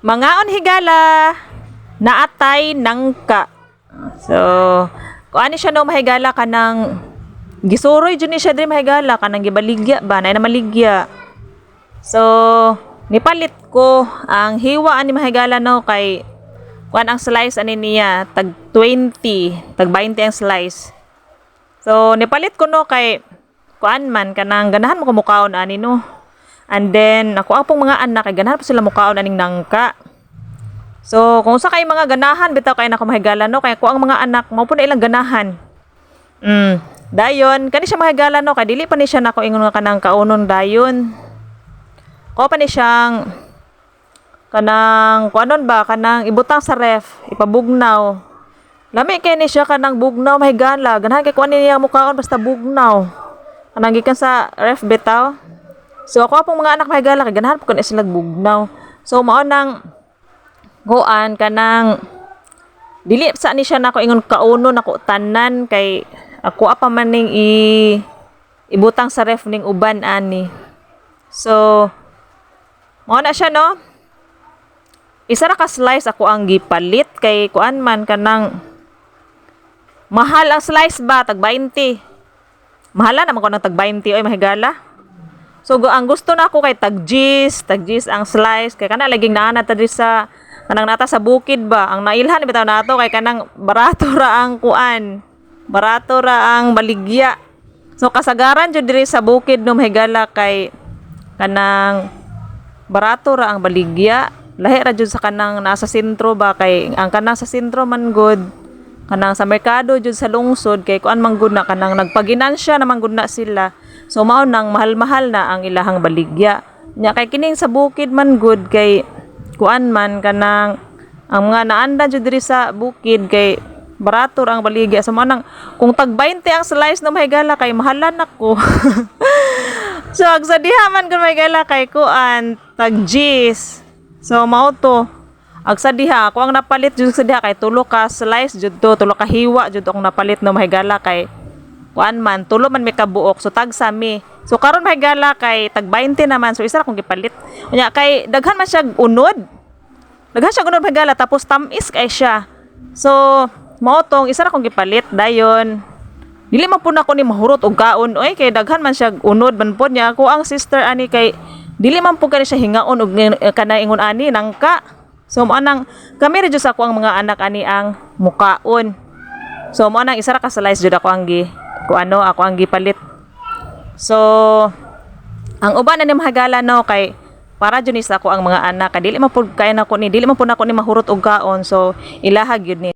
Mangaon higala, naatay nangka. So, kung ano siya no mahigala ka ng gisuroy dyan ni siya diri mahigala ka ng gibaligya ba na maligya. So, nipalit ko ang hiwa ani mahigala no kay kuan ang slice ani niya tag 20, tag 20 ang slice. So, nipalit ko no kay kuan man kanang ganahan mo kumukaon ani no. And then, ako apong mga anak, ay ganahan pa sila mukaon aning nangka. So, kung sa kay mga ganahan, bitaw kayo na kumahigala, no? Kaya ko ang mga anak, mao po na ilang ganahan. Dayon, kani siya mahigala, no? Kaya dili pa ni siya na ko ingon nga kanang kaunon dayon. Ko pa ni siyang, kanang, kuanon ba, kanang ibutang sa ref, ipabugnaw. Lami kay ni siya kanang bugnaw, mahigala. Ganahan kay kuan niya mukaon, basta bugnaw. Kanang gikan sa ref, bitaw. So ako apong mga anak mahigala kay ganahan po kan sila bugnaw. So mao nang goan kanang dili sa ni siya nako ingon kauno nako tanan kay ako apa man ning ibutang sa ref ning uban ani. So mao na siya no. Isa ra ka slice ako ang gipalit kay kuan man kanang mahal ang slice ba tag 20. Mahala naman ko ng tag 20 oy mahigala. So ang gusto na ako kay tagjis ang slice kay kana laging naana ta diri sa kanang nata sa bukid ba ang nailhan bitaw nato kay kanang barato ra ang kuan. Barato ra ang baligya. So kasagaran jud diri sa bukid no mahigala kay kanang barato ra ang baligya. Lahi ra jud sa kanang nasa sentro ba kay ang kanang sa sentro man good kanang sa merkado jud sa lungsod kay kuan man gud na kanang nagpaginansya naman gud na sila. So mao nang mahal-mahal na ang ilahang baligya. Nya kay kining sa bukid man good kay kuan man kanang ang mga naanda jud diri sa bukid kay barato ra ang baligya. So mao nang kung tag 20 ang slice no mahigala kay mahalan ako. So agsa diha man kun mahigala kay kuan tag gis. So mao to. Agsa diha ako ang napalit jud sa diha kay tulo ka slice jud to, tulo ka hiwa jud akong napalit no mahigala kay kuan man tulo man may kabuok so tag sami. So karon mahigala kay tag 20 naman so isa ra kong gipalit. Unya kay daghan man siya unod. Daghan siya unod mahigala tapos tamis kay siya. So mao tong isa ra kong gipalit dayon. Dili man pud ako ni mahurot og kaon oy kay daghan man siya unod man pod niya ako ang sister ani kay dili man pud kani siya hingaon og kana ingon ani nangka. So mao nang kami ra jud sa ako ang mga anak ani ang mukaon. So mao nang isa ra ka slice jud ako ang ako ang gipalit. So ang uban na ni mahigala no kay para jud ni sa ako ang mga anak kay dili man pud kay nako ni dili man pud nako ni mahurot og kaon so ilahag yun ni